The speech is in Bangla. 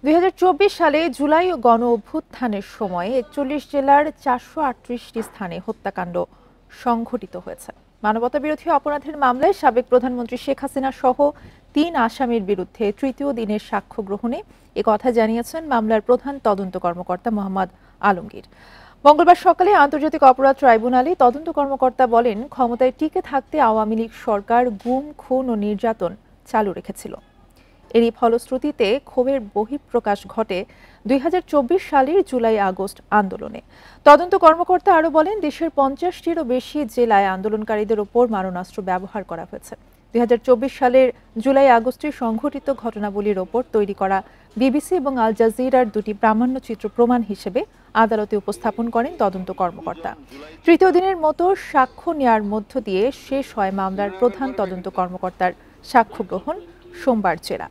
২০২৪ সালে জুলাই গণ অভ্যুত্থানের সময় ৪১ জেলার ৪৩৮টি স্থানে হত্যাকাণ্ড সংঘটিত হয়েছে। মানবতাবিরোধী অপরাধের মামলায় সাবেক প্রধানমন্ত্রী শেখ হাসিনা সহ ৩ আসামির বিরুদ্ধে তৃতীয় দিনের সাক্ষ্য গ্রহণে একথা জানিয়েছেন মামলার প্রধান তদন্ত কর্মকর্তা মোহাম্মদ আলমগীর। মঙ্গলবার সকালে আন্তর্জাতিক অপরাধ ট্রাইব্যুনালে তদন্ত কর্মকর্তা বলেন, ক্ষমতায় টিকে থাকতে আওয়ামী লীগ সরকার গুম, খুন ও নির্যাতন চালু রেখেছিল। এরই ফলশ্রুতিতে ক্ষোভের বহিঃপ্রকাশ ঘটে ২০২৪ সালের জুলাই-আগস্ট আন্দোলনে। তদন্ত কর্মকর্তা আরও বলেন, দেশের ৫০টিরও বেশি জেলায় আন্দোলনকারীদের ওপর মারণাস্ত্র ব্যবহার করা হয়েছে। ২০২৪ সালের জুলাই-আগস্টে সংঘটিত ঘটনাবলীর ওপর তৈরি করা বিবিসি এবং আল জাজিরার দুটি প্রামাণ্যচিত্র প্রমাণ হিসেবে আদালতে উপস্থাপন করেন তদন্ত কর্মকর্তা। তৃতীয় দিনের মতো সাক্ষ্য নেয়ার মধ্য দিয়ে শেষ হয় মামলার প্রধান তদন্ত কর্মকর্তার সাক্ষ্য গ্রহণ সোমবার জেরা।